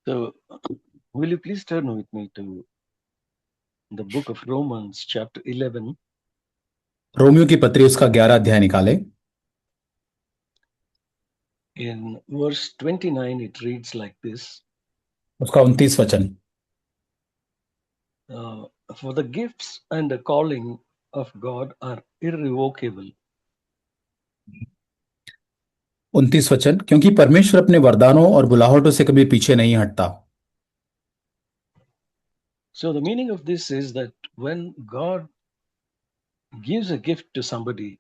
So, will you please turn with me to the book of Romans, chapter 11, Romeo की पत्री उसका 11 अध्याय निकाले। in verse 29, it reads like this. उसका 29 वचन। For the gifts and the calling of God are irrevocable. 29 वचन, क्योंकि परमेश्वर अपने वरदानों और बुलाहटों से कभी पीछे नहीं हटता। So, the meaning of this is that when God gives a gift to somebody,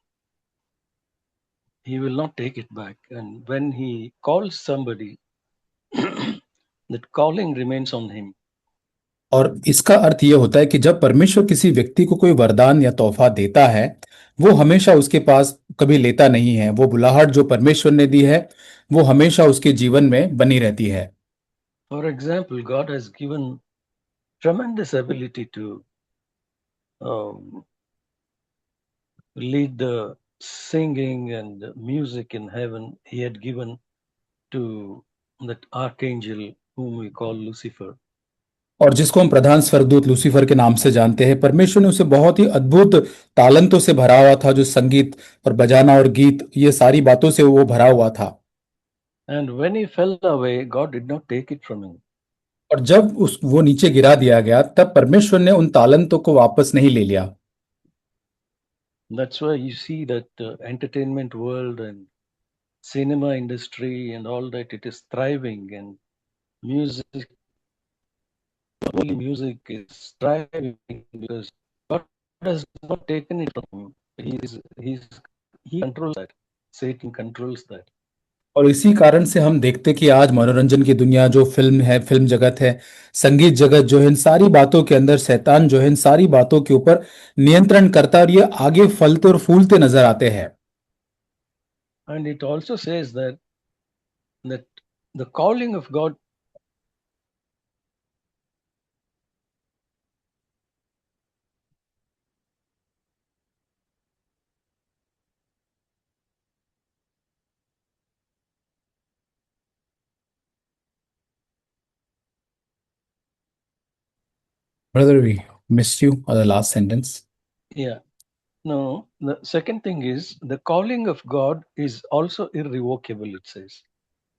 he will not take it back. And when he calls somebody, that calling remains on him. और इसका अर्थ यह होता है कि जब परमेश्वर किसी व्यक्ति को कोई वरदान या तोहफा देता है, वो हमेशा उसके पास कभी लेता नहीं है। वो बुलाहट जो परमेश्वर ने दी है, वो हमेशा उसके जीवन में बनी रहती है। For example, God has given tremendous ability to um, lead the singing and the music in heaven. He had given to that archangel whom we call Lucifer. और जिसको हम प्रधान स्वर्गदूत लूसीफर के नाम से जानते हैं, परमेश्वर ने उसे बहुत ही अद्भुत तालंतों से भरा हुआ था, जो संगीत और बजाना और गीत, ये सारी बातों से वो भरा हुआ था। And when he fell away, God did not take it from him. और जब उस वो नीचे गिरा दिया गया, तब परमेश्वर ने उन तालंतों को वापस नहीं ले लिया। That's why you see that entertainment world and cinema industry and all that, it is thriving, and music, only music is thriving because God has not taken it from him. He controls that. Satan controls that. और इसी कारण से हम देखते कि आज मनोरंजन की दुनिया जो फिल्म है, फिल्म जगत है, संगीत जगत जो है, इन सारी बातों के अंदर शैतान जो है इन सारी बातों के ऊपर नियंत्रण करता है, और ये आगे फलते और फूलते नजर आते हैं। And it also says that the calling of God brother, we missed you on the last sentence. yeah. No, the second thing is the calling of God is also irrevocable, it says.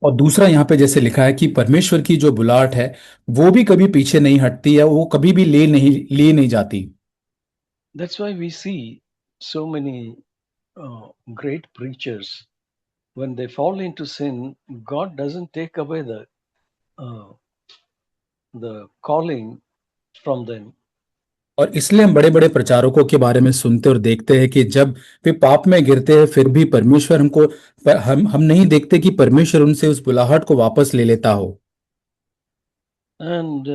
और दूसरा यहाँ पे जैसे लिखा है कि परमेश्वर की जो बुलाहट है, वो भी कभी पीछे नहीं हटती है, वो कभी भी ले नहीं जाती। That's why we see so many great preachers, when they fall into sin, God doesn't take away uh, the calling from them. और इसलिए हम बड़े बड़े प्रचारकों के बारे में सुनते और देखते हैं कि जब वे पाप में गिरते हैं, फिर भी परमेश्वर हमको हम नहीं देखते कि परमेश्वर उनसे उस बुलाहट को वापस ले लेता हो। And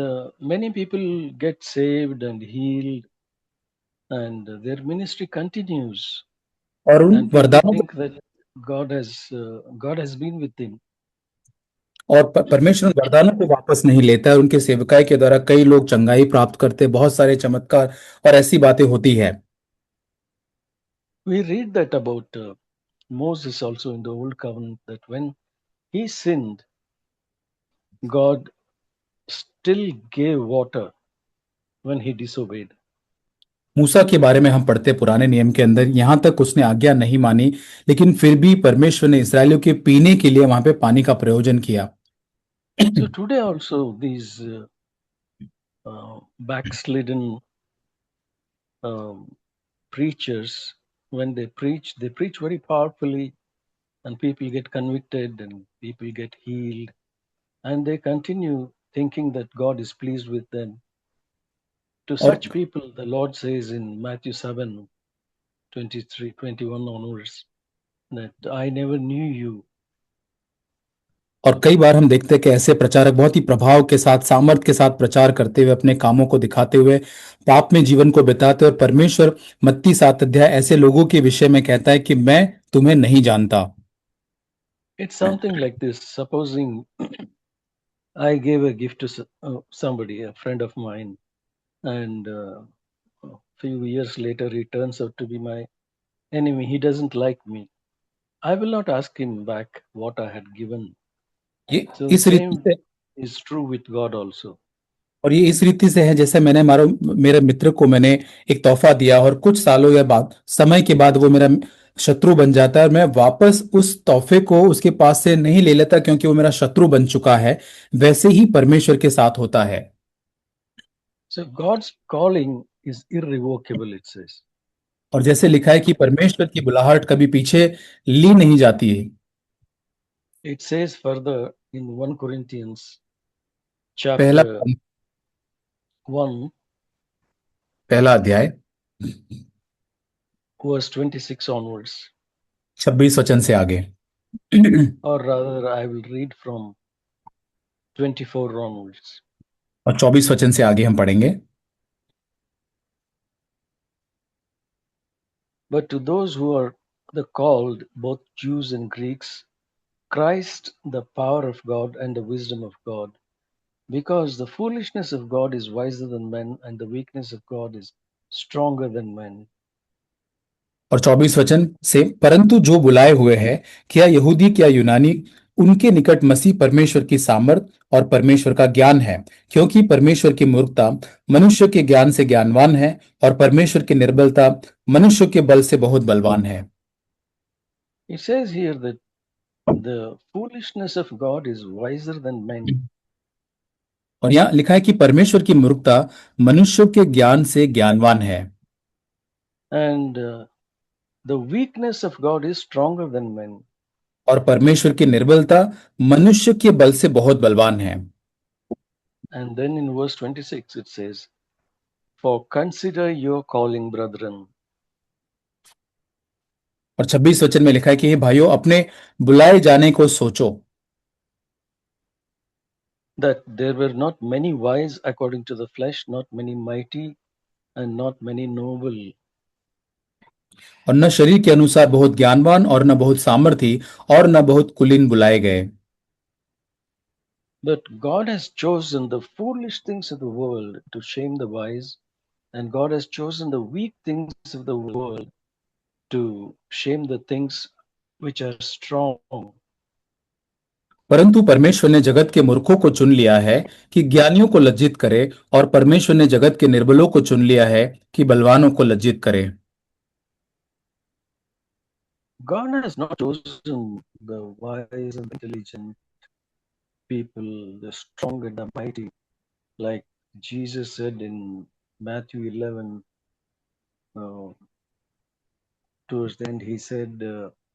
many people get saved and healed, and their ministry continues, और उन and people वरदानों think that God has been with them. और परमेश्वर उन वरदानों को वापस नहीं लेता है। उनके सेवकाई के द्वारा कई लोग चंगाई प्राप्त करते, बहुत सारे चमत्कार और ऐसी बातें होती है। We read that about Moses also in the Old Covenant, that when he sinned, God still gave water when he disobeyed. मूसा के बारे में हम पढ़ते पुराने नियम के अंदर, यहां तक उसने आज्ञा नहीं मानी, लेकिन फिर भी परमेश्वर ने इसराइलियों के पीने के लिए वहां पे पानी का प्रयोजन किया। So today also these backslidden um, preachers, when they preach very powerfully, and people get convicted and people get healed, and they continue thinking that God is pleased with them. To और such people, the Lord says in Matthew 7:23, 21 onwards, that I never knew you. और कई बार हम देखते हैं कि ऐसे प्रचारक बहुत ही प्रभाव के साथ, सामर्थ के साथ प्रचार करते हुए, अपने कामों को दिखाते हुए पाप में जीवन को बिताते, और परमेश्वर मत्ती 7 अध्याय ऐसे लोगों के विषय में कहता है कि मैं तुम्हें नहीं जानता। It's something like this. Supposing I gave a gift to somebody, a friend of mine, and a few years later he turns out to be my enemy. He doesn't like me. I will not ask him back what I had given. ये So the इस रीति same, से is true with God also. और ये इस रीति से है जैसे मैंने मेरे मित्र को मैंने एक तोहफा दिया और कुछ सालों या बाद समय के बाद वो मेरा शत्रु बन जाता है और मैं वापस उस तोहफे को उसके पास से नहीं ले लेता क्योंकि वो मेरा शत्रु बन चुका है। वैसे ही परमेश्वर के साथ होता है। So God's calling is irrevocable, it says. और जैसे लिखा है कि परमेश्वर की बुलाहट कभी पीछे ली नहीं जाती है। It says further in 1 Corinthians पहला chapter 1, पहला अध्याय verse 26 onwards, 26 वचन से आगे। or rather, I will read from 24 onwards. और 24 वचन से आगे हम पढ़ेंगे। But to those who are the called, both Jews and Greeks, Christ, the power of God and the wisdom of God, because the foolishness of God is wiser than men, and the weakness of God is stronger than men. और 24 वचन से, परंतु जो बुलाए हुए हैं, क्या यहूदी क्या यूनानी, उनके निकट मसीह परमेश्वर की सामर्थ और परमेश्वर का ज्ञान है, क्योंकि परमेश्वर की मूर्खता मनुष्य के ज्ञान से ज्ञानवान है और परमेश्वर की निर्बलता मनुष्य के बल से बहुत बलवान है। It says here that the foolishness of God is wiser than men, और यहाँ लिखा है कि परमेश्वर की मूर्खता मनुष्य के ज्ञान से ज्ञानवान है and the weakness of God is stronger than men. और परमेश्वर की निर्बलता मनुष्य के बल से बहुत बलवान है। And then in verse 26 it says, For consider your calling, brethren. और 26 वचन में लिखा है कि हे भाइयों, अपने बुलाए जाने को सोचो, That there were not many wise according to the flesh, not many mighty, and not many noble. और न शरीर के अनुसार बहुत ज्ञानवान और न बहुत सामर्थी और न बहुत कुलीन बुलाए गए, But God has chosen the foolish things of the world to shame the wise, and God has chosen the weak things of the world to shame the things which are strong. परंतु परमेश्वर ने जगत के मूर्खों को चुन लिया है कि ज्ञानियों को लज्जित करे, और परमेश्वर ने जगत के निर्बलों को चुन लिया है कि बलवानों को लज्जित करे। God has not chosen the wise and intelligent people, the strong and the mighty, like Jesus said in Matthew 11, uh, towards the end, he said,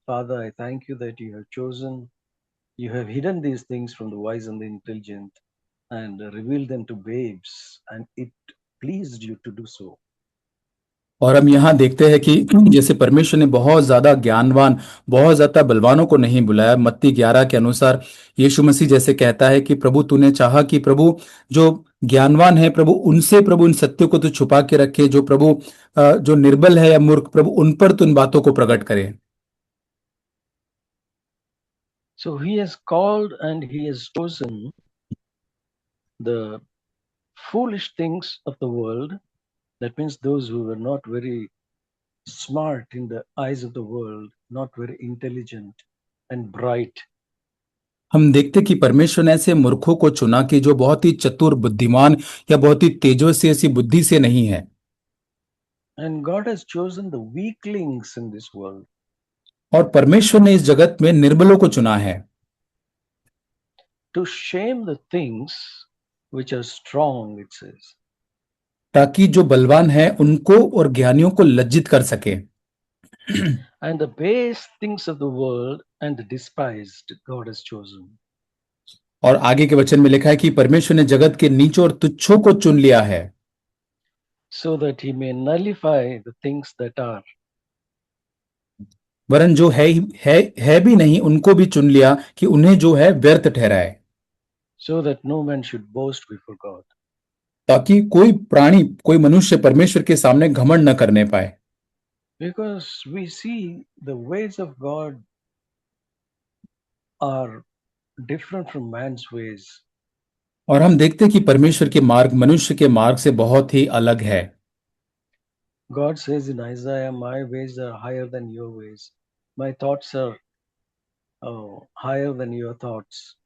Father, I thank you that you have chosen, you have hidden these things from the wise and the intelligent and revealed them to babes, and it pleased you to do so. और हम यहाँ देखते हैं कि जैसे परमेश्वर ने बहुत ज्यादा ज्ञानवान, बहुत ज्यादा बलवानों को नहीं बुलाया। मत्ती 11 के अनुसार यीशु मसीह जैसे कहता है कि प्रभु तूने चाहा कि प्रभु जो ज्ञानवान है प्रभु उनसे प्रभु इन सत्यों को तो छुपा के रखे, जो प्रभु जो निर्बल है या मूर्ख प्रभु उन पर तो इन बातों को प्रकट करे। So he has called and he has chosen the foolish things of the world. That means those who were not very smart in the eyes of the world, not very intelligent and bright. हम देखते कि परमेश्वर ने ऐसे मूर्खों को चुना कि जो बहुत ही चतुर, बुद्धिमान या बहुत ही तेजस्वी ऐसी बुद्धि से नहीं है, And God has chosen the weaklings in this world और परमेश्वर ने इस जगत में निर्बलों को चुना है to shame the things which are strong, it says. ताकि जो बलवान है उनको और ज्ञानियों को लज्जित कर सके। And the base things of the world and the despised God has chosen, और आगे के वचन में लिखा है कि परमेश्वर ने जगत के नीचों और तुच्छों को चुन लिया है, so that he may nullify the things that are, वरन जो है भी नहीं उनको भी चुन लिया कि उन्हें जो है व्यर्थ ठहराए, so that no man should boast before God. ताकि कोई प्राणी, कोई मनुष्य परमेश्वर के सामने घमंड न करने पाए। Because we see the ways of God are different from man's ways. और हम देखते कि परमेश्वर के मार्ग मनुष्य के मार्ग से बहुत ही अलग है। God says in Isaiah, my ways are higher than your ways. My thoughts are higher than your thoughts.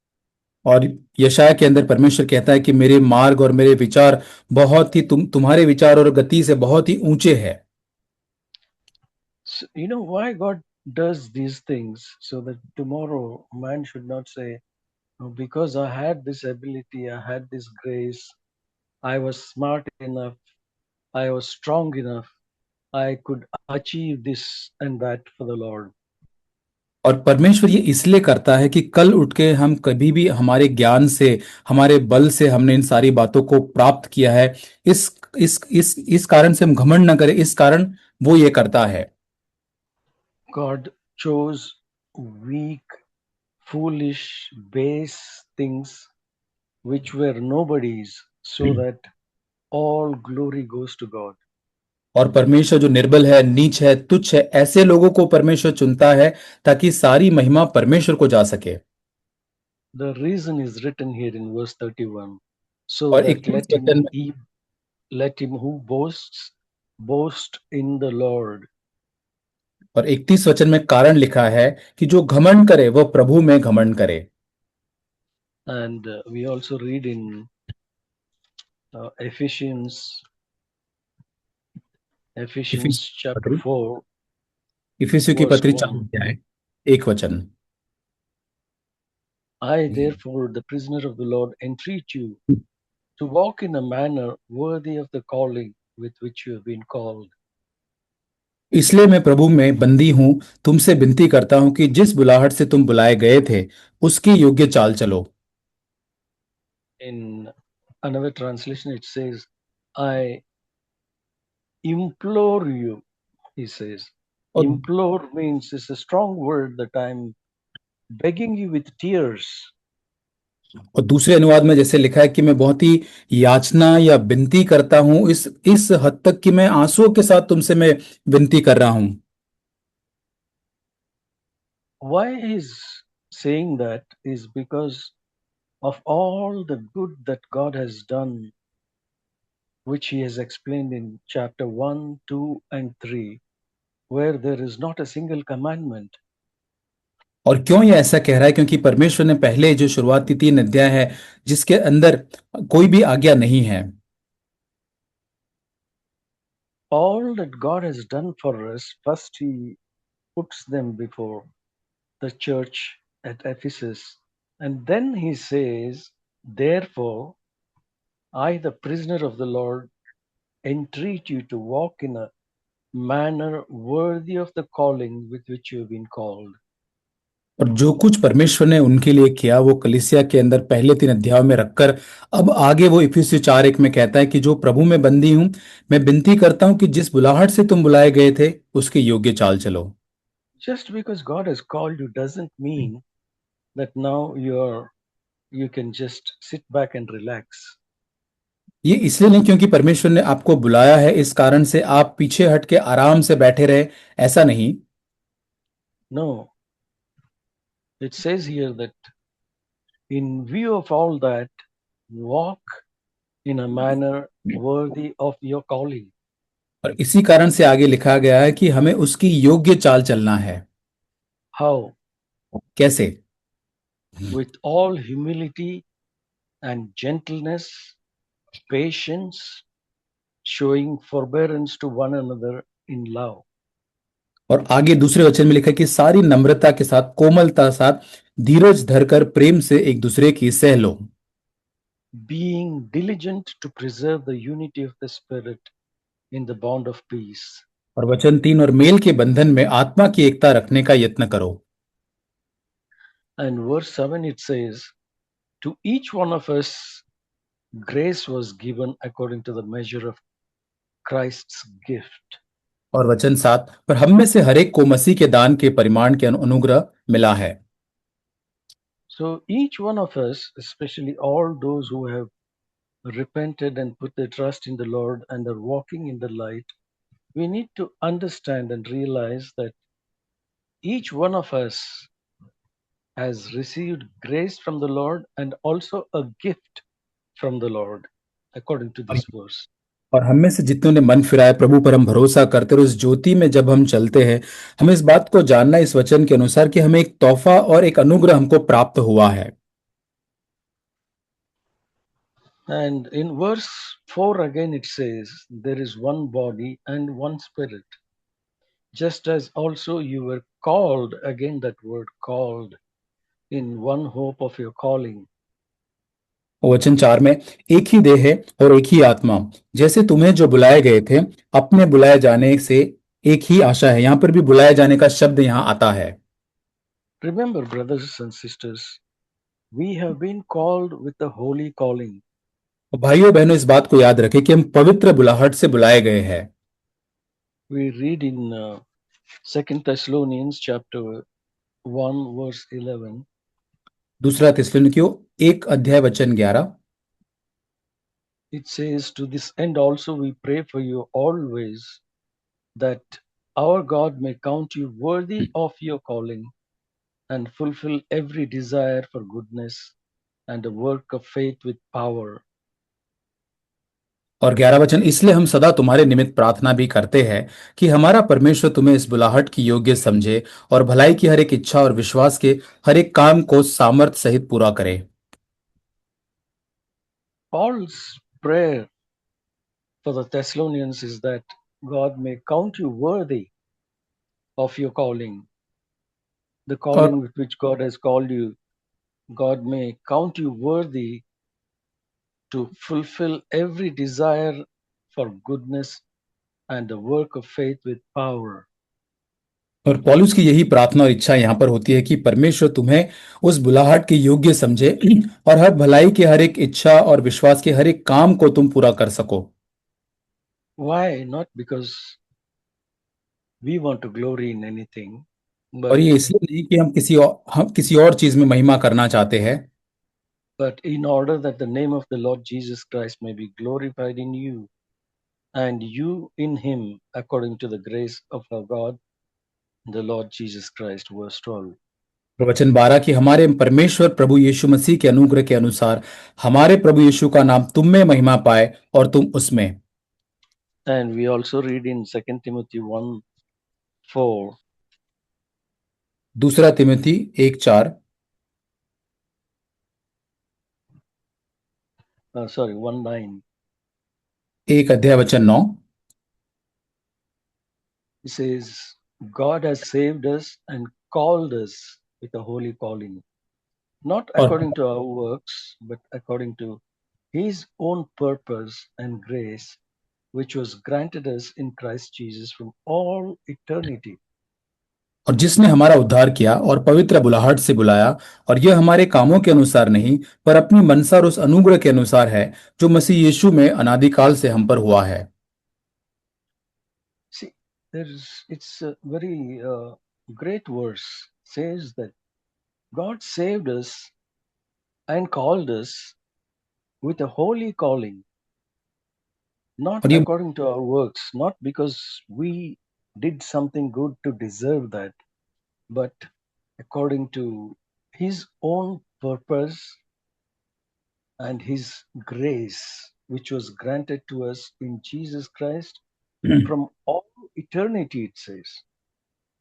और यशाया के अंदर परमेश्वर कहता है कि मेरे मार्ग और मेरे विचार बहुत ही तुम्हारे विचार और गति से बहुत ही ऊंचे हैं। So, you know why God does these things? So that tomorrow man should not say, "Oh, because I had this ability, I had this grace, I was smart enough, I was strong enough, I could achieve this and that for the Lord." और परमेश्वर ये इसलिए करता है कि कल उठ के हम कभी भी हमारे ज्ञान से, हमारे बल से हमने इन सारी बातों को प्राप्त किया है, इस कारण से हम घमंड न करें, इस कारण वो ये करता है। God chose weak, foolish, base things which were nobodies so that all glory goes to God. और परमेश्वर जो निर्बल है, नीच है, तुच्छ है, ऐसे लोगों को परमेश्वर चुनता है ताकि सारी महिमा परमेश्वर को जा सके। The reason is written here in verse 31. So और that 31 वचन में let him who boasts boast in the Lord. और 31 वचन में कारण लिखा है कि जो घमंड करे वह प्रभु में घमंड करे। And we also read in Ephesians इफिसियों की chapter पत्री 4, इफिसियों की verse पत्री 4 1. अध्याय 1 वचन। I, therefore, the prisoner of the Lord, entreat you to walk in a manner worthy of the calling with which you have been called. इसलिए मैं प्रभु में बंदी हूं, तुमसे विनती करता हूं कि जिस बुलाहट से तुम बुलाए गए थे उसकी योग्य चाल चलो। In another translation, it says, I implore you, he says. और Implore means it's a strong word that I'm begging you with tears. और दूसरे अनुवाद में जैसे लिखा है कि मैं बहुत ही याचना या विनती करता हूं, इस हद तक कि मैं आंसुओं के साथ तुमसे मैं विनती कर रहा हूं। Why he's saying that is because of all the good that God has done, which he has explained in chapter 1, 2, and 3, where there is not a single commandment. और क्यों ये ऐसा कह रहा है? क्योंकि परमेश्वर ने पहले जो शुरुआती 3 अध्याय है जिसके अंदर कोई भी आज्ञा नहीं है। All that God has done for us, first he puts them before the church at Ephesus. And then he says, therefore, I, the prisoner of the Lord, entreat you to walk in a manner worthy of the calling with which you have been called. और जो कुछ परमेश्वर ने उनके लिए किया वो कलीसिया के अंदर पहले 3 अध्यायों में रखकर अब आगे वो इफिसियों 4:1 में कहता है कि जो प्रभु में बंदी हूं, मैं विनती करता हूं कि जिस बुलाहट से तुम बुलाए गए थे उसके योग्य चाल चलो। Just because God has called you doesn't mean that now you can just sit back and relax. ये इसलिए नहीं क्योंकि परमेश्वर ने आपको बुलाया है इस कारण से आप पीछे हट के आराम से बैठे रहे, ऐसा नहीं। No, it says here that in view of all that, walk in a manner worthy of your calling. और इसी कारण से आगे लिखा गया है कि हमें उसकी योग्य चाल चलना है। How? कैसे? With all humility and gentleness, patience, showing forbearance to one another in love, और आगे दूसरे वचन में लिखा है कि सारी नम्रता के साथ, कोमलता साथ, धीरज धरकर प्रेम से एक दूसरे की सह लो। being diligent to preserve the unity of the Spirit in the bond of peace. और वचन 3, और मेल के बंधन में आत्मा की एकता रखने का यत्न करो। And verse 7 it says, to each one of us grace was given according to the measure of Christ's gift. और वचन 7, पर हम में से हर एक को मसीह के दान के परिमाण के अनुग्रह मिला है। So each one of us, especially all those who have repented and put their trust in the Lord and are walking in the light, we need to understand and realize that each one of us has received grace from the Lord and also a gift from the Lord, according to this verse. और हम में से जितनों ने मन फिराया, प्रभु पर हम भरोसा करते और उस ज्योति में जब हम चलते हैं, हमें इस बात को जानना इस वचन के अनुसार कि हमें एक तोहफा और एक अनुग्रह हमको प्राप्त हुआ है। And in verse 4 again it says, there is one body and one spirit, just as also you were called, again that word called, in one hope of your calling. वचन 4 में, एक ही देह है और एक ही आत्मा, जैसे तुम्हें जो बुलाए गए थे अपने बुलाए जाने से एक ही आशा है। यहां पर भी बुलाए जाने का शब्द यहां आता है। Remember, brothers and sisters, we have been called with a holy calling. और भाइयों बहनों, इस बात को याद रखें कि हम पवित्र बुलाहट से बुलाए गए हैं। We read in 2 Thessalonians chapter 1 verse 11. दूसरा थिस्सलुनीकियों 1 अध्याय वचन 11, It says, to this end also we pray for you always, that our God may count you worthy of your calling and fulfill every desire for goodness and a work of faith with power. और 11 वचन, इसलिए हम सदा तुम्हारे निमित्त प्रार्थना भी करते हैं कि हमारा परमेश्वर तुम्हें इस बुलाहट की योग्य समझे और भलाई की हर एक इच्छा और विश्वास के हर एक काम को सामर्थ्य सहित पूरा करे। Paul's prayer for the Thessalonians is that God may count you worthy of your calling, the calling और with which God has called you. God may count you worthy to fulfill every desire for goodness and the work of faith with power. पौलुस की यही प्रार्थना और इच्छा यहाँ पर होती है कि परमेश्वर तुम्हें उस बुलाहट के योग्य समझे और हर भलाई की हर एक इच्छा और विश्वास के हर एक काम को तुम पूरा कर सको। Why? Not because we want to glory in anything, और but ये इसलिए नहीं कि हम किसी और चीज में महिमा करना चाहते हैं, in order that the name of the Lord Jesus Christ may be glorified in you and you in him, according to the grace of our God, the Lord Jesus Christ. Verse 12. वचन 12 कि हमारे परमेश्वर प्रभु यीशु मसीह के अनुग्रह के अनुसार हमारे प्रभु यीशु का नाम तुम में महिमा पाए और तुम उसमें। And we also read in 2 Timothy 1:4. दूसरा तिमोथी 1:4, 1:9. 1 अध्याय वचन 9, It says, God has saved us and called us with a holy calling, not और according to our works, but according to his own purpose and grace, which was granted us in Christ Jesus from all eternity. जिसने हमारा उद्धार किया और पवित्र बुलाहट से बुलाया, और यह हमारे कामों के अनुसार नहीं पर अपनी मनसा और उस अनुग्रह के अनुसार है जो मसीह यीशु में अनादिकाल से हम पर हुआ है। See, it's a very great verse, says that God saved us and called us with a holy calling, not और ये according to our works, not because we did something good to deserve that, but according to his own purpose and his grace, which was granted to us in Jesus Christ from all eternity, it says.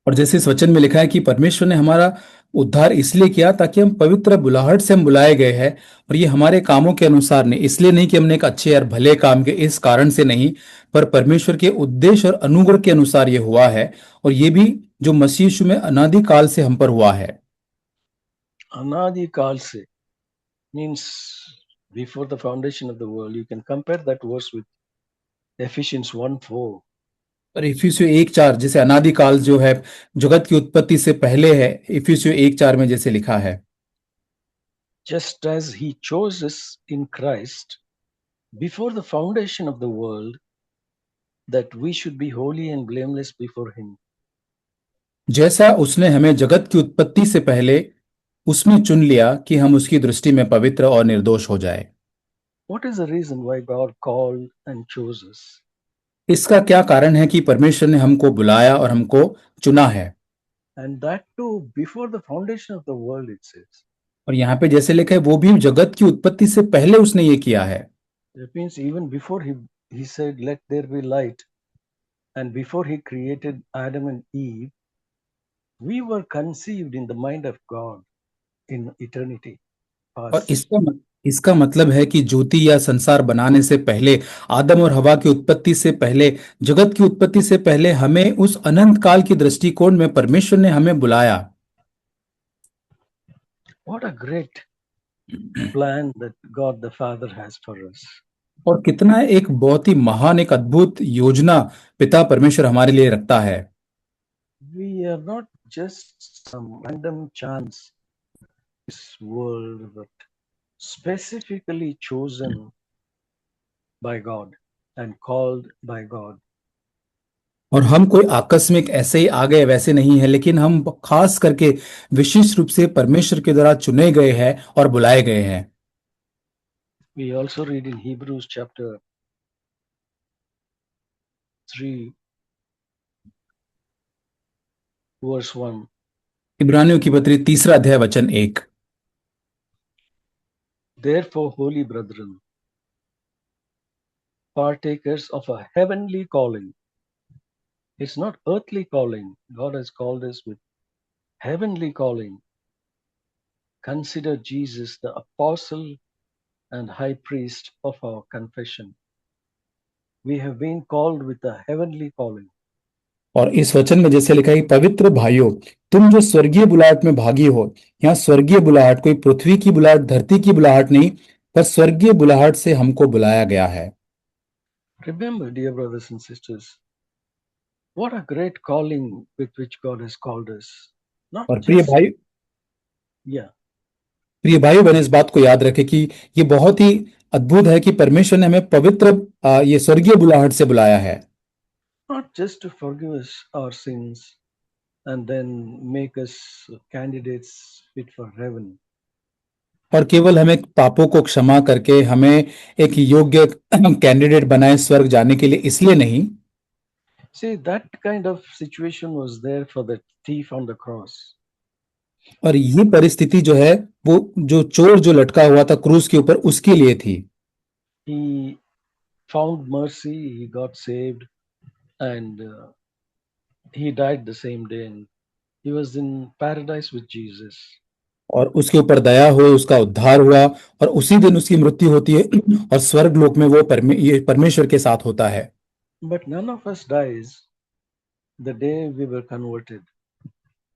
और जैसे इस वचन में लिखा है कि परमेश्वर ने हमारा उद्धार इसलिए किया ताकि हम पवित्र बुलाहट से हम बुलाए गए हैं, और ये हमारे कामों के अनुसार नहीं, इसलिए नहीं कि हमने एक अच्छे और भले काम के इस कारण से नहीं, पर परमेश्वर के उद्देश्य और अनुग्रह के अनुसार ये हुआ है, और ये भी जो मसीह यीशु में अनादिकाल से हम पर हुआ है। Anadi Kalse means before the foundation of the world. You can compare that verse with Ephesians 1:4. और इफिसियों 1:4, जैसे अनादिकाल जो है जगत की उत्पत्ति से पहले है, इफिसियों 1:4 में जैसे लिखा है, Just as he chose us in Christ before the foundation of the world, that we should be holy and blameless before him. जैसा उसने हमें जगत की उत्पत्ति से पहले उसमें चुन लिया कि हम उसकी दृष्टि में पवित्र और निर्दोष हो जाए। What is the reason why God called and chose us? इसका क्या कारण है कि परमेश्वर ने हमको बुलाया और हमको चुना है, And that too before the foundation of the world, it says. और यहाँ पे जैसे लिखा है वो भी जगत की उत्पत्ति से पहले उसने ये किया है। That means even before he said, let there be light, and before he created Adam and Eve, we were conceived in the mind of God in eternity और past. इसका मतलब है कि ज्योति या संसार बनाने से पहले, आदम और हवा की उत्पत्ति से पहले, जगत की उत्पत्ति से पहले हमें उस अनंत काल की दृष्टिकोण में परमेश्वर ने हमें बुलाया। What a great plan that God the Father has for us. और कितना एक बहुत ही महान, एक अद्भुत योजना पिता परमेश्वर हमारे लिए रखता है। We are not just some random chance in this world, but specifically chosen by God and called by God. और हम कोई आकस्मिक ऐसे ही आ गए वैसे नहीं है, लेकिन हम खास करके विशेष रूप से परमेश्वर के द्वारा चुने गए हैं और बुलाए गए हैं। We also read in Hebrews chapter 3, verse 1. इब्रानियों की पत्री 3 अध्याय वचन 1। Therefore, holy brethren, partakers of a heavenly calling. It's not earthly calling. God has called us with heavenly calling. Consider Jesus the apostle and high priest of our confession. We have been called with a heavenly calling. और इस वचन में जैसे लिखा है कि पवित्र भाइयों, तुम जो स्वर्गीय बुलाहट में भागी हो, यहाँ स्वर्गीय बुलाहट कोई पृथ्वी की बुलाहट, धरती की बुलाहट नहीं, पर स्वर्गीय बुलाहट से हमको बुलाया गया है। Remember, dear brothers and sisters, what a great calling with which God has called us. Not और just, yeah, प्रिय भाई बहन, इस बात को याद रखें कि ये बहुत ही अद्भुत है कि परमेश्वर ने हमें पवित्र ये स्वर्गीय बुलाहट से बुलाया है। not just to forgive us our sins and then make us candidates fit for heaven. और केवल हमें पापों को क्षमा करके हमें एक योग्य कैंडिडेट बनाए स्वर्ग जाने के लिए, इसलिए नहीं। See, that kind of situation was there for the thief on the cross. और ये परिस्थिति जो है, वो जो चोर जो लटका हुआ था क्रूस के ऊपर, उसके लिए थी। He found mercy, he got saved, and he died the same day, and he was in paradise with Jesus. और उसके ऊपर दया हुई, उसका उद्धार हुआ, और उसी दिन उसकी मृत्यु होती है और स्वर्ग लोक में वो ये परमेश्वर के साथ होता है। But none of us dies the day we were converted.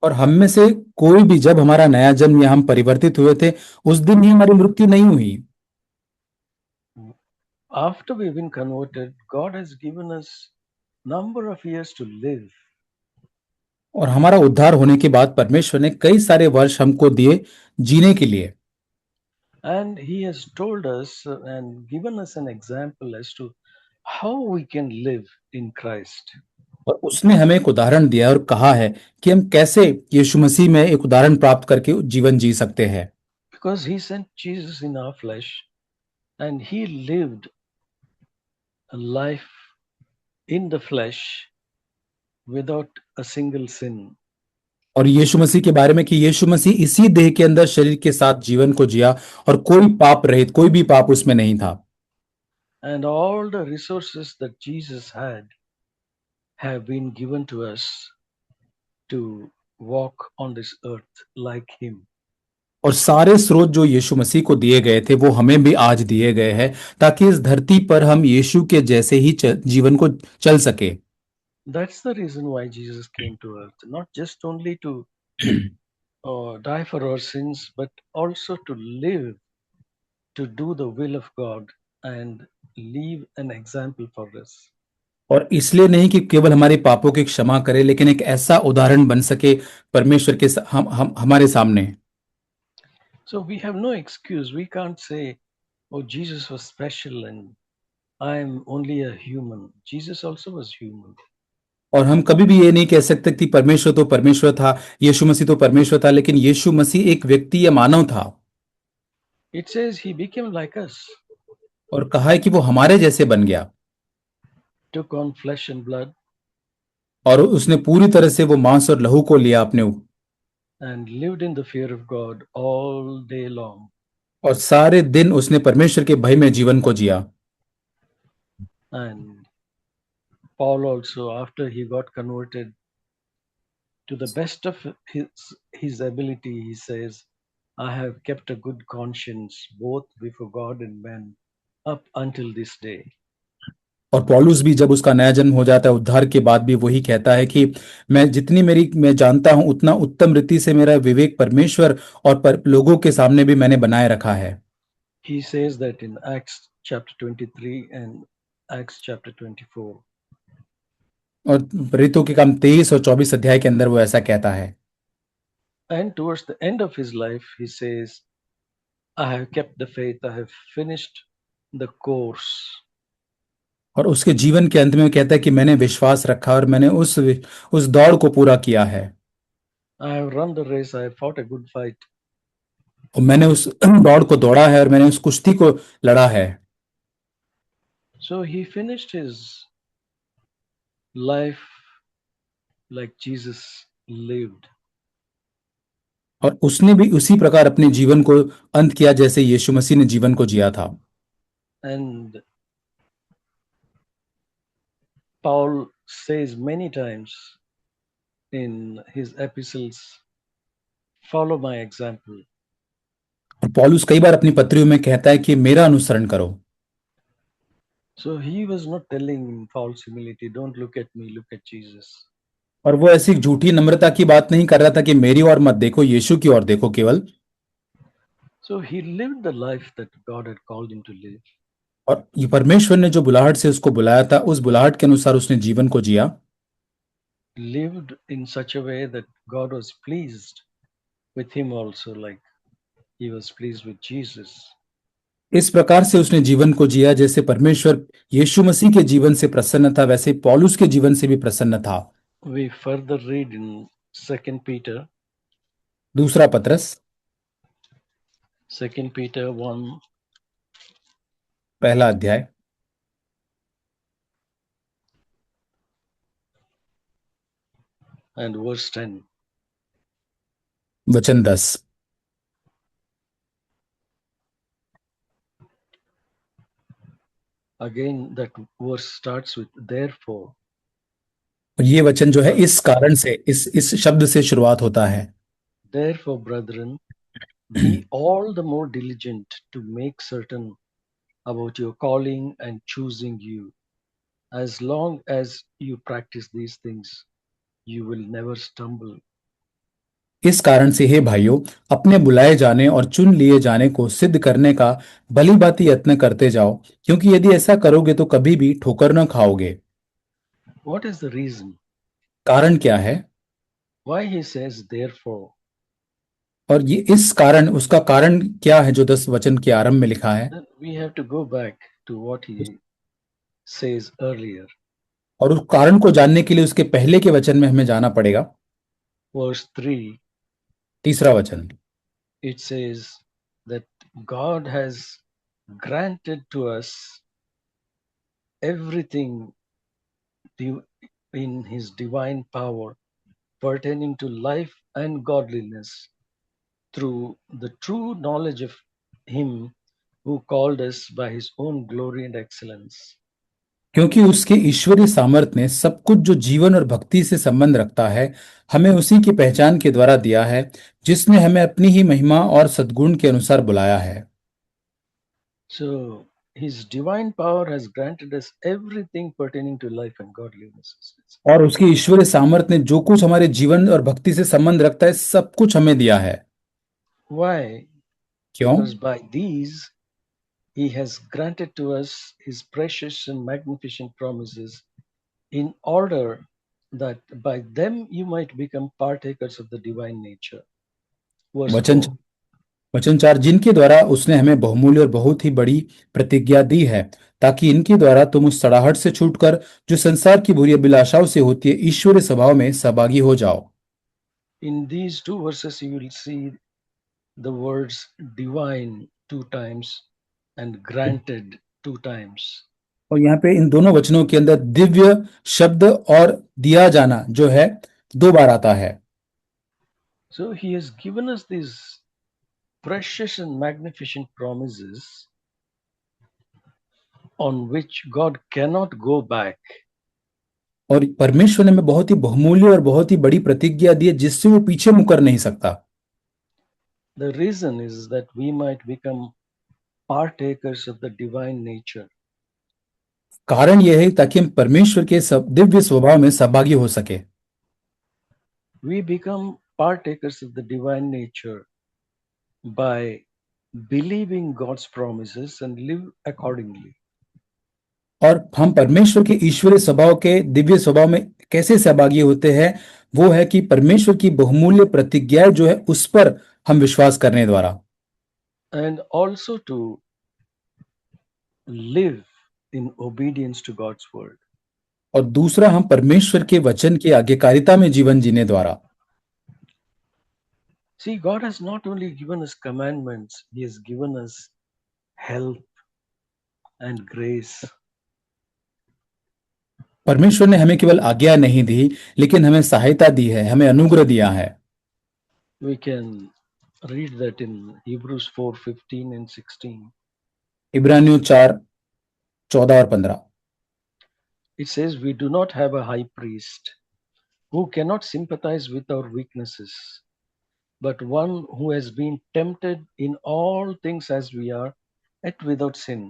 और हम में से कोई भी जब हमारा नया जन्म या हम परिवर्तित हुए थे, उस दिन ही हमारी मृत्यु नहीं हुई। After we've been converted, God has given us number of years to live. और हमारा उद्धार होने के बाद परमेश्वर ने कई सारे वर्ष हमको दिए जीने के लिए। And he has told us and given us an example as to how we can live in Christ. और उसने हमें एक उदाहरण दिया और कहा है कि हम कैसे यीशु मसीह में एक उदाहरण प्राप्त करके जीवन जी सकते हैं। Because he sent Jesus in our flesh and he lived a life in the flesh without a single sin. और यीशु मसीह के बारे में कि यीशु मसीह इसी देह के अंदर शरीर के साथ जीवन को जिया और कोई पाप रहित, कोई भी पाप उसमें नहीं था। And all the resources that Jesus had have been given to us to walk on this earth like him. और सारे स्रोत जो यीशु मसीह को दिए गए थे वो हमें भी आज दिए गए हैं, ताकि इस धरती पर हम यीशु के जैसे ही जीवन को चल सके। That's the reason why Jesus came to earth, not just only to die for our sins, but also to live, to do the will of God and leave an example for us. और इसलिए नहीं कि केवल हमारे पापों की क्षमा करे, लेकिन एक ऐसा उदाहरण बन सके परमेश्वर के हम हमारे सामने। So we have no excuse. We can't say, oh, Jesus was special and I'm only a human. Jesus also was human. और हम कभी भी ये नहीं कह सकते कि परमेश्वर तो परमेश्वर था, यीशु मसीह तो परमेश्वर था, लेकिन यीशु मसीह एक व्यक्ति या मानव था। It says he became like us, और कहा है कि वो हमारे जैसे बन गया, took on flesh and blood, और उसने पूरी तरह से वो मांस और लहू को लिया अपने ऊपर, and lived in the fear of God all day long. और सारे दिन उसने परमेश्वर के भय में जीवन को जिया। And Paul also, after he got converted, to the best of his ability, he says, I have kept a good conscience both before God and man up until this day. और पौलुस भी जब उसका नया जन्म हो जाता है उद्धार के बाद भी वही कहता है कि मैं जानता हूं उतना उत्तम रीति से मेरा विवेक परमेश्वर और लोगों के सामने भी मैंने बनाए रखा है। He says that in Acts chapter 23 and Acts chapter 24. और प्रेरितों के काम 23 और 24 अध्याय के अंदर वो ऐसा कहता है। And towards the end of his life, he says, I have kept the faith, I have finished the course. और उसके जीवन के अंत में कहता है कि मैंने विश्वास रखा और मैंने उस दौड़ को पूरा किया है। I have run the race, I have fought a good fight. और मैंने उस दौड़ को दौड़ा है और मैंने उस कुश्ती को लड़ा है। So he finished his life like Jesus lived. और उसने भी उसी प्रकार अपने जीवन को अंत किया जैसे यीशु मसीह ने जीवन को जिया था। And Paul says many times in his epistles, follow my example. और पौलुस कई बार अपनी पत्रियों में कहता है कि मेरा अनुसरण करो। So he was not telling in false humility, don't look at me, look at Jesus. और वो ऐसी झूठी नम्रता की बात नहीं कर रहा था कि मेरी ओर मत देखो, यीशु की ओर देखो केवल। So he lived the life that God had called him to live. और ये परमेश्वर ने जो बुलाहट से उसको बुलाया था उस बुलाहट के अनुसार उसने जीवन को जिया। Lived in such a way that God was pleased with him also, like he was pleased with Jesus. इस प्रकार से उसने जीवन को जिया जैसे परमेश्वर यीशु मसीह के जीवन से प्रसन्न था वैसे पौलुस के जीवन से भी प्रसन्न था। We further read in 2 Peter. दूसरा पत्रस 2 Peter 1 पहला अध्याय and verse 10. वचन 10। Again, that verse starts with therefore. और ये वचन जो है इस कारण से इस शब्द से शुरुआत होता है। Therefore, brethren, be all the more diligent to make certain about your calling and choosing you. As long as you practice these things, you will never stumble. इस कारण से हे भाइयों, अपने बुलाए जाने और चुन लिए जाने को सिद्ध करने का भली भांति यत्न करते जाओ, क्योंकि यदि ऐसा करोगे तो कभी भी ठोकर न खाओगे। What is the reason? कारण क्या है? Why he says therefore? और ये इस कारण, उसका कारण क्या है जो 10 वचन के आरंभ में लिखा है? Then we have to go back to what he says earlier. और उस कारण को जानने के लिए उसके पहले के वचन में हमें जाना पड़ेगा। Verse 3. तीसरा वचन, It says that God has granted to us everything in his divine power pertaining to life and godliness through the true knowledge of him who called us by his own glory and excellence. क्योंकि उसके ईश्वरीय सामर्थ ने सब कुछ जो जीवन और भक्ति से संबंध रखता है हमें उसी की पहचान के द्वारा दिया है, जिसने हमें अपनी ही महिमा और सद्गुण के अनुसार बुलाया है। So his divine power has granted us everything pertaining to life and godliness. और उसकी ईश्वरीय सामर्थ ने जो कुछ हमारे जीवन और भक्ति से संबंध रखता है सब कुछ हमें दिया है। Why? क्यों? Because by these he has granted to us his precious and magnificent promises in order that by them you might become partakers of the divine nature. Verse वचन 4. वचन 4, जिनके द्वारा उसने हमें बहुमूल्य और बहुत ही बड़ी प्रतिज्ञा दी है, ताकि इनके द्वारा तुम उस सड़ाहट से छूटकर जो संसार की बुरी अभिलाषाओं से होती है ईश्वरीय स्वभाव में सहभागी हो जाओ। In these two verses you will see the words divine 2 times and granted 2 times. और यहाँ पे इन दोनों वचनों के अंदर दिव्य शब्द और दिया जाना जो है 2 बार आता है। So he has given us these precious and magnificent promises on which God cannot go back. और परमेश्वर ने हमें बहुत ही बहुमूल्य और बहुत ही बड़ी प्रतिज्ञा दी है जिससे वो पीछे मुकर नहीं सकता। The reason is that we might become partakers of the divine nature. कारण यह है ताकि हम परमेश्वर के दिव्य स्वभाव में सहभागी हो सके। We become partakers of the divine nature by believing God's promises and live accordingly. और हम परमेश्वर के ईश्वरीय स्वभाव के दिव्य स्वभाव में कैसे सहभागी होते हैं, वो है कि परमेश्वर की बहुमूल्य प्रतिज्ञाएं जो है उस पर हम विश्वास करने द्वारा, And also to live in obedience to God's word. और दूसरा हम परमेश्वर के वचन की आज्ञाकारिता में जीवन जीने द्वारा। See, God has not only given us commandments, He has given us help and grace. परमेश्वर ने हमें केवल आज्ञा नहीं दी, लेकिन हमें सहायता दी है, हमें अनुग्रह दिया है। We can read that in Hebrews 4:15 and 16. इब्रानियों 4:14 और 15। It says, we do not have a high priest who cannot sympathize with our weaknesses, but one who has been tempted in all things as we are, yet without sin.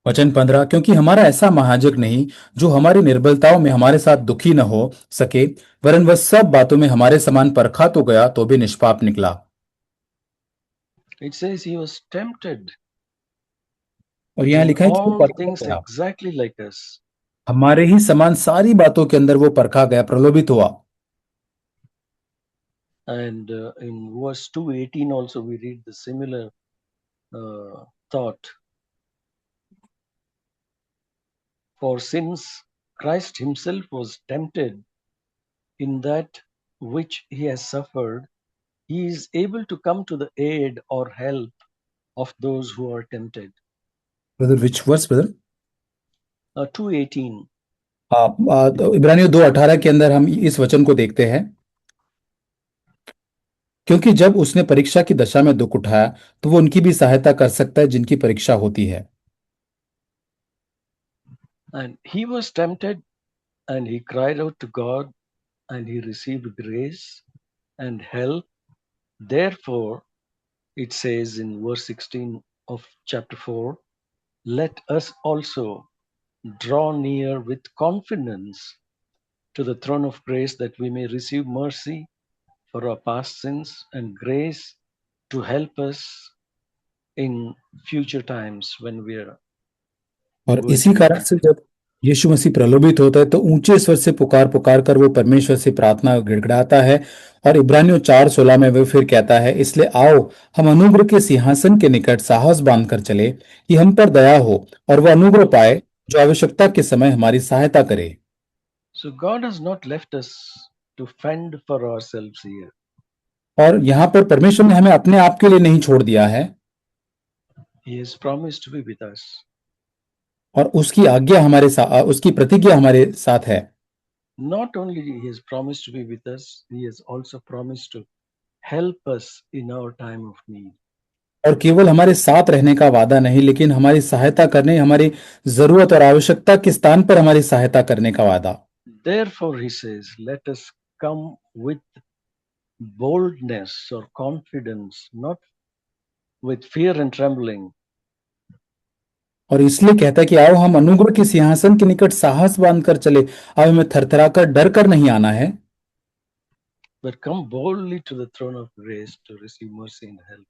वचन 15, क्योंकि हमारा ऐसा महायाजक नहीं जो हमारी निर्बलताओं में हमारे साथ दुखी न हो सके, वरन वह सब बातों में हमारे समान परखा तो गया तो भी निष्पाप निकला। It says he was tempted और यहाँ in लिखा है कि वो all परखा things गया, exactly like us. हमारे ही समान सारी बातों के अंदर वो परखा गया, प्रलोभित हुआ। And in verse 2:18 also we read the similar thought. For since Christ himself was tempted in that which he has suffered, he is able to come to the aid or help of those who are tempted. Brother, which verse brother? 2:18. तो इब्रानियों 2:18 के अंदर हम इस वचन को देखते हैं, क्योंकि जब उसने परीक्षा की दशा में दुख उठाया तो वो उनकी भी सहायता कर सकता है जिनकी परीक्षा होती है। And he was tempted and he cried out to God and he received grace and help. Therefore, it says in verse 16 of chapter 4, let us also draw near with confidence to the throne of grace that we may receive mercy for our past sins and grace to help us in future times when we are और going इसी to कारण से जब यीशु मसीह प्रलोभित होता है तो ऊंचे स्वर से पुकार पुकार कर वो परमेश्वर से प्रार्थना गिड़गिड़ाता है। और इब्रानियों 4:16 में वो फिर कहता है, इसलिए आओ हम अनुग्रह के सिंहासन के निकट साहस बांधकर चले कि हम पर दया हो और वह अनुग्रह पाए जो आवश्यकता के समय हमारी सहायता करे। So God has not left us to fend for ourselves here. और यहाँ पर परमेश्वर ने हमें अपने आप के लिए नहीं छोड़ दिया है, He has promised to be with us. और उसकी आज्ञा हमारे साथ, उसकी प्रतिज्ञा हमारे साथ है। Not only he has promised to be with us, he has also promised to help us in our time of need. और केवल हमारे साथ रहने का वादा नहीं, लेकिन हमारी सहायता करने, हमारी जरूरत और आवश्यकता के स्थान पर हमारी सहायता करने का वादा। Therefore, he says, let us come with boldness or confidence, not with fear and trembling. और इसलिए कहता है कि आओ हम अनुग्रह के सिंहासन के निकट साहस बांधकर चले। अब हमें थरथराकर डर कर नहीं आना है, But come boldly to the throne of grace to receive mercy and help.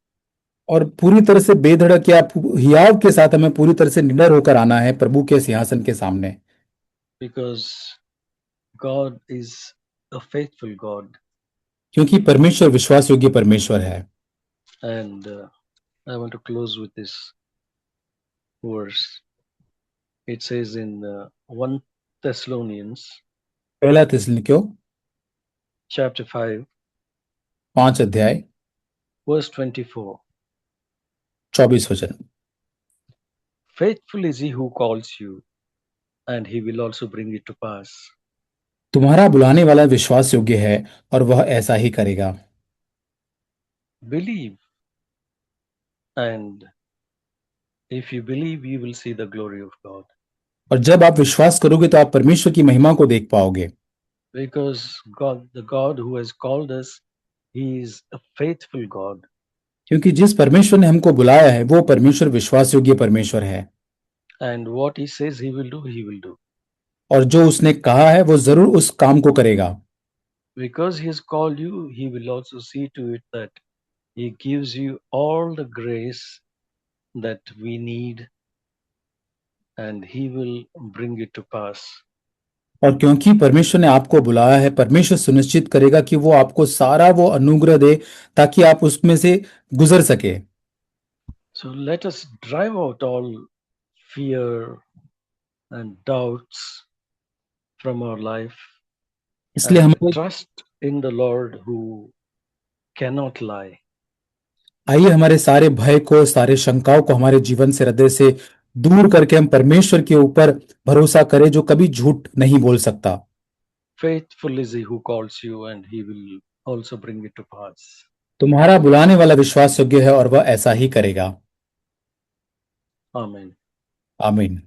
और पूरी तरह से बेधड़क या हियाव के साथ हमें पूरी तरह से निडर होकर आना है प्रभु के सिंहासन के सामने। Because God is a faithful God. क्योंकि परमेश्वर विश्वास योग्य परमेश्वर है। And I want to close with this verse. It says in 1 Thessalonians पहला थिस्सलुनीकियों chapter 5 5 अध्याय verse 24. 24 वचन। Faithful is he who calls you, and he will also bring it to pass. तुम्हारा बुलाने वाला विश्वास योग्य है और वह ऐसा ही करेगा। Believe, and if you believe, you will see the glory of God. और जब आप विश्वास करोगे तो आप परमेश्वर की महिमा को देख पाओगे, Because God, the God who has called us, he is a faithful God. क्योंकि जिस परमेश्वर ने हमको बुलाया है वो परमेश्वर विश्वास योग्य परमेश्वर है, And what he says he will do, he will do. और जो उसने कहा है वो जरूर उस काम को करेगा। Because he has called you, he will also see to it that he gives you all the grace that we need, and he will bring it to pass. और क्योंकि परमेश्वर ने आपको बुलाया है, परमेश्वर सुनिश्चित करेगा कि वो आपको सारा वो अनुग्रह दे ताकि आप उसमें से गुजर सके। So let us drive out all fear and doubts from our life इसलिए and हमारे trust in the Lord who cannot lie. आइए हमारे सारे भय को, सारे शंकाओं को हमारे जीवन से, हृदय से दूर करके हम परमेश्वर के ऊपर भरोसा करें जो कभी झूठ नहीं बोल सकता। Faithful is he who calls you, and he will also bring it to pass. तुम्हारा बुलाने वाला विश्वास योग्य है और वह ऐसा ही करेगा। Amen. आमीन।